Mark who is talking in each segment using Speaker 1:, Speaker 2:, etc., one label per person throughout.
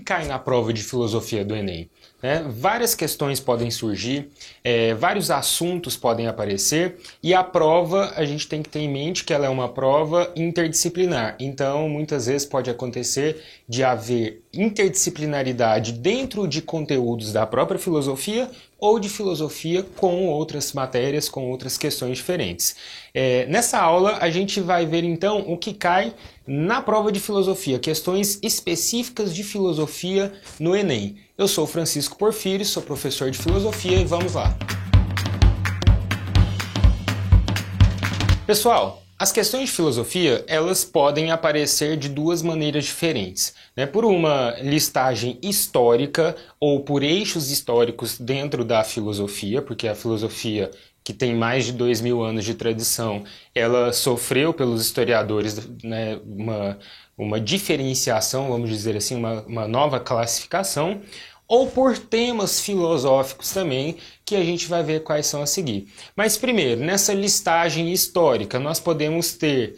Speaker 1: cai na prova de filosofia do Enem? Várias questões podem surgir, vários assuntos podem aparecer e a prova a gente tem que ter em mente que ela é uma prova interdisciplinar. Então, muitas vezes pode acontecer de haver interdisciplinaridade dentro de conteúdos da própria filosofia ou de filosofia com outras matérias, com outras questões diferentes. Nessa aula a gente vai ver então o que cai na prova de filosofia, questões específicas de filosofia no Enem. Eu sou Francisco Porfírio, sou professor de filosofia e vamos lá. Pessoal, as questões de filosofia, elas podem aparecer de duas maneiras diferentes, por uma listagem histórica ou por eixos históricos dentro da filosofia, porque a filosofia, que tem mais de 2000 anos de tradição, ela sofreu pelos historiadores uma diferenciação, vamos dizer assim, uma nova classificação, ou por temas filosóficos também, que a gente vai ver quais são a seguir. Mas primeiro, nessa listagem histórica, nós podemos ter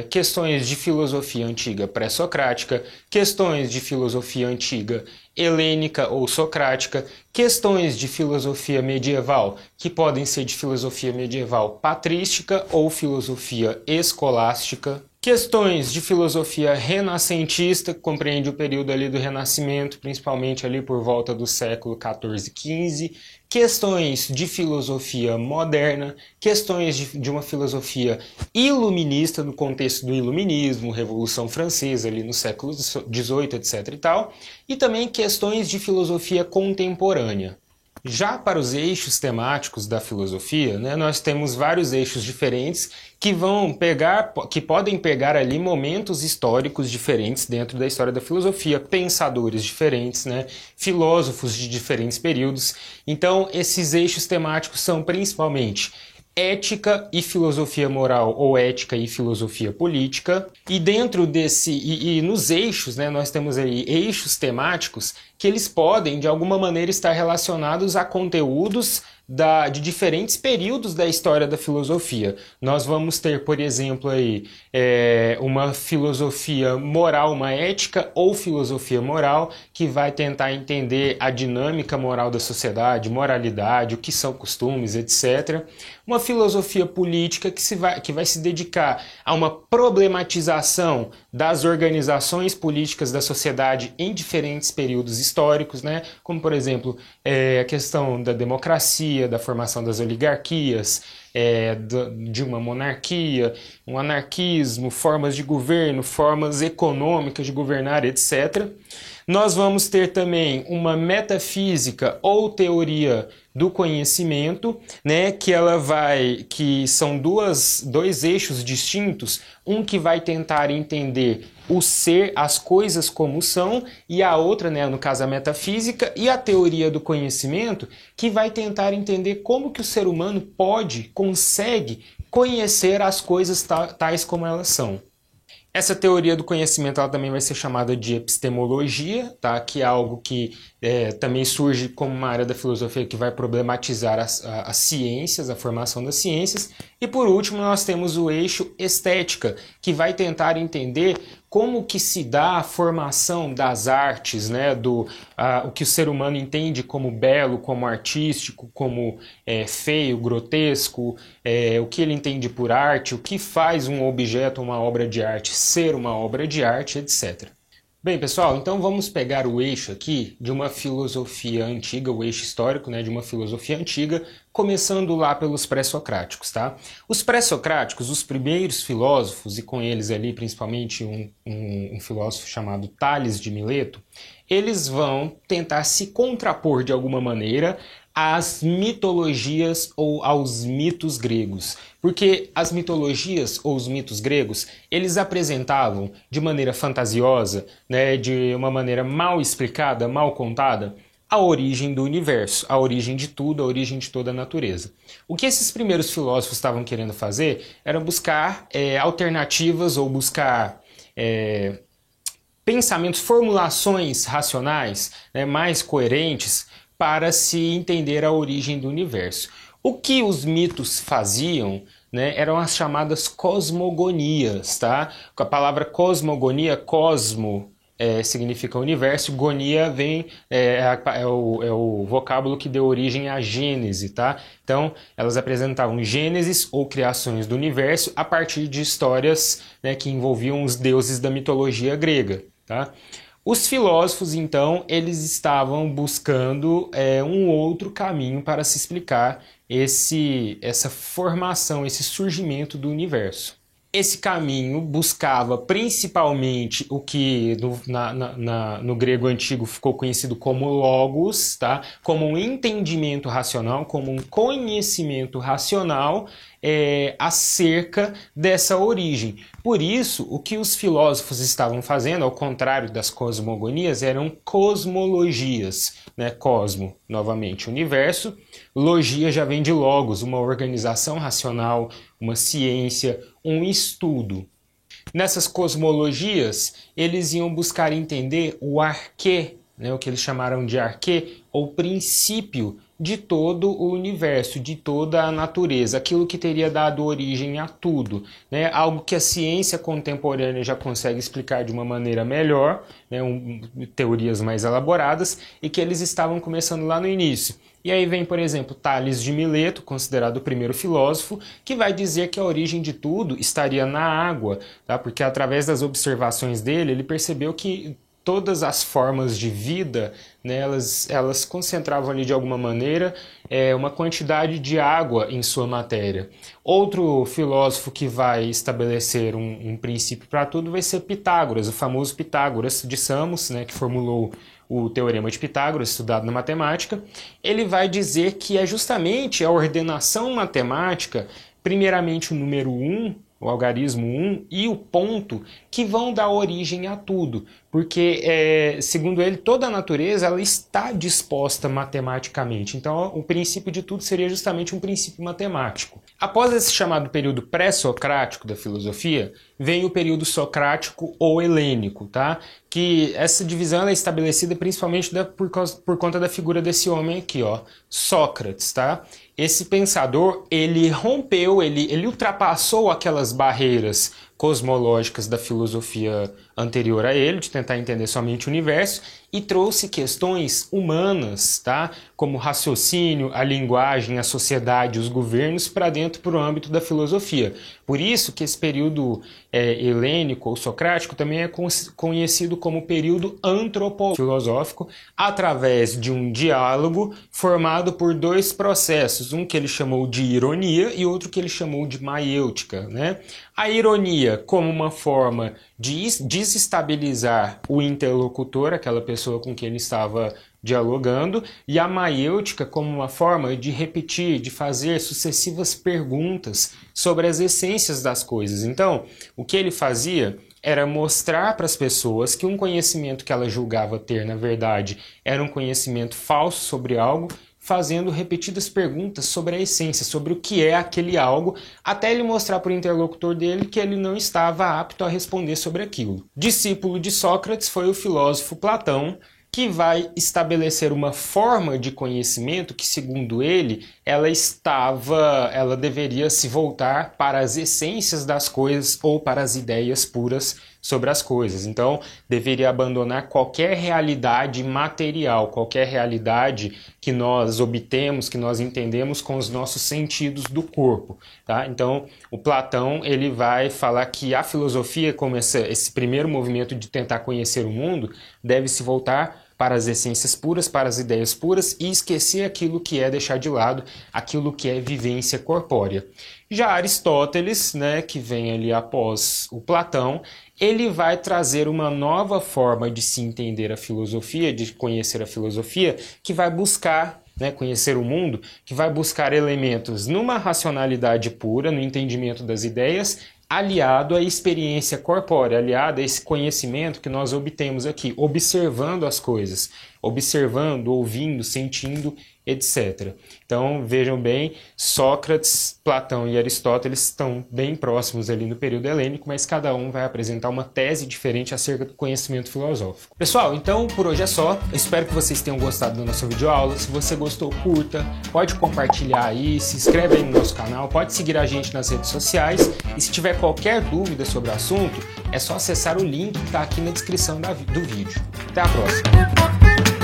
Speaker 1: questões de filosofia antiga pré-socrática, questões de filosofia antiga helênica ou socrática, questões de filosofia medieval, que podem ser de filosofia medieval patrística ou filosofia escolástica, questões de filosofia renascentista, que compreende o período ali do Renascimento, principalmente ali por volta do século XIV e XV, questões de filosofia moderna, questões de uma filosofia iluminista no contexto do iluminismo, Revolução Francesa ali no século XVIII, etc. e também questões de filosofia contemporânea. Já para os eixos temáticos da filosofia, nós temos vários eixos diferentes que podem pegar ali momentos históricos diferentes dentro da história da filosofia, pensadores diferentes, filósofos de diferentes períodos. Então, esses eixos temáticos são principalmente ética e filosofia moral ou ética e filosofia política. E dentro e nos eixos, nós temos aí eixos temáticos que eles podem, de alguma maneira, estar relacionados a conteúdos de diferentes períodos da história da filosofia. Nós vamos ter, por exemplo, aí, uma filosofia moral, uma ética ou filosofia moral, que vai tentar entender a dinâmica moral da sociedade, moralidade, o que são costumes, etc. Uma filosofia política que vai se dedicar a uma problematização das organizações políticas da sociedade em diferentes períodos históricos, como, por exemplo, a questão da democracia, da formação das oligarquias, de uma monarquia, um anarquismo, formas de governo, formas econômicas de governar, etc. Nós vamos ter também uma metafísica ou teoria do conhecimento, que são dois eixos distintos, um que vai tentar entender o ser, as coisas como são, e a outra, no caso a metafísica, e a teoria do conhecimento, que vai tentar entender como que o ser humano consegue conhecer as coisas tais como elas são. Essa teoria do conhecimento ela também vai ser chamada de epistemologia, que é algo que também surge como uma área da filosofia que vai problematizar as ciências, a formação das ciências. E por último nós temos o eixo estética, que vai tentar entender como que se dá a formação das artes, o que o ser humano entende como belo, como artístico, como feio, grotesco, o que ele entende por arte, o que faz um objeto, uma obra de arte ser uma obra de arte, etc. Bem, pessoal, então vamos pegar o eixo aqui de uma filosofia antiga, o eixo histórico, de uma filosofia antiga, começando lá pelos pré-socráticos, Os pré-socráticos, os primeiros filósofos, e com eles ali principalmente um filósofo chamado Tales de Mileto, eles vão tentar se contrapor de alguma maneira às mitologias ou aos mitos gregos. Porque as mitologias ou os mitos gregos, eles apresentavam de maneira fantasiosa, de uma maneira mal explicada, mal contada, a origem do universo, a origem de tudo, a origem de toda a natureza. O que esses primeiros filósofos estavam querendo fazer era buscar alternativas ou buscar pensamentos, formulações racionais, mais coerentes para se entender a origem do universo. O que os mitos faziam, eram as chamadas cosmogonias, A palavra cosmogonia, cosmo, significa universo, gonia é o vocábulo que deu origem à Gênese, tá? Então, elas apresentavam gênesis ou criações do universo a partir de histórias, né, que envolviam os deuses da mitologia grega, tá? Os filósofos, então, eles estavam buscando um outro caminho para se explicar essa formação, esse surgimento do universo. Esse caminho buscava principalmente o que no grego antigo ficou conhecido como logos, tá? Como um entendimento racional, como um conhecimento racional acerca dessa origem. Por isso, o que os filósofos estavam fazendo, ao contrário das cosmogonias, eram cosmologias, né? Cosmo, novamente, universo. Logia já vem de logos, uma organização racional, uma ciência, um estudo. Nessas cosmologias, eles iam buscar entender o arquê, né, o que eles chamaram de arquê, ou princípio de todo o universo, de toda a natureza, aquilo que teria dado origem a tudo, né, algo que a ciência contemporânea já consegue explicar de uma maneira melhor, né, teorias mais elaboradas, e que eles estavam começando lá no início. E aí vem, por exemplo, Tales de Mileto, considerado o primeiro filósofo, que vai dizer que a origem de tudo estaria na água, tá? Porque através das observações dele, ele percebeu que todas as formas de vida, né, elas concentravam ali de alguma maneira uma quantidade de água em sua matéria. Outro filósofo que vai estabelecer um princípio para tudo vai ser Pitágoras, o famoso Pitágoras de Samos, né, que formulou o Teorema de Pitágoras, estudado na matemática. Ele vai dizer que é justamente a ordenação matemática, primeiramente o número 1, o algarismo 1 e o ponto, que vão dar origem a tudo, porque, segundo ele, toda a natureza ela está disposta matematicamente, então o princípio de tudo seria justamente um princípio matemático. Após esse chamado período pré-socrático da filosofia, vem o período socrático ou helênico, tá? Que essa divisão é estabelecida principalmente por conta da figura desse homem aqui, ó, Sócrates, tá? Esse pensador, ele rompeu, ele ultrapassou aquelas barreiras cosmológicas da filosofia anterior a ele, de tentar entender somente o universo, e trouxe questões humanas, tá? Como o raciocínio, a linguagem, a sociedade, os governos, para dentro, para o âmbito da filosofia. Por isso que esse período helênico ou socrático também é conhecido como período antropofilosófico, através de um diálogo formado por dois processos, um que ele chamou de ironia e outro que ele chamou de maiêutica, né? A ironia como uma forma de desestabilizar o interlocutor, aquela pessoa com quem ele estava dialogando, e a maiêutica como uma forma de repetir, de fazer sucessivas perguntas sobre as essências das coisas. Então, o que ele fazia era mostrar para as pessoas que um conhecimento que ela julgava ter, na verdade, era um conhecimento falso sobre algo, fazendo repetidas perguntas sobre a essência, sobre o que é aquele algo, até ele mostrar para o interlocutor dele que ele não estava apto a responder sobre aquilo. Discípulo de Sócrates foi o filósofo Platão, que vai estabelecer uma forma de conhecimento que, segundo ele, ela deveria se voltar para as essências das coisas ou para as ideias puras sobre as coisas. Então, deveria abandonar qualquer realidade material, qualquer realidade que nós obtemos, que nós entendemos com os nossos sentidos do corpo, tá? Então, o Platão, ele vai falar que a filosofia, como esse primeiro movimento de tentar conhecer o mundo, deve se voltar para as essências puras, para as ideias puras e esquecer aquilo que é deixar de lado, aquilo que é vivência corpórea. Já Aristóteles, né, que vem ali após o Platão, ele vai trazer uma nova forma de se entender a filosofia, de conhecer a filosofia, que vai buscar, né, conhecer o mundo, que vai buscar elementos numa racionalidade pura, no entendimento das ideias, aliado à experiência corpórea, aliado a esse conhecimento que nós obtemos aqui, observando as coisas, observando, ouvindo, sentindo etc. Então, vejam bem, Sócrates, Platão e Aristóteles estão bem próximos ali no período helênico, mas cada um vai apresentar uma tese diferente acerca do conhecimento filosófico. Pessoal, então por hoje é só. Eu espero que vocês tenham gostado da nossa videoaula. Se você gostou, curta, pode compartilhar aí, se inscreve aí no nosso canal, pode seguir a gente nas redes sociais e se tiver qualquer dúvida sobre o assunto, é só acessar o link que está aqui na descrição do vídeo. Até a próxima!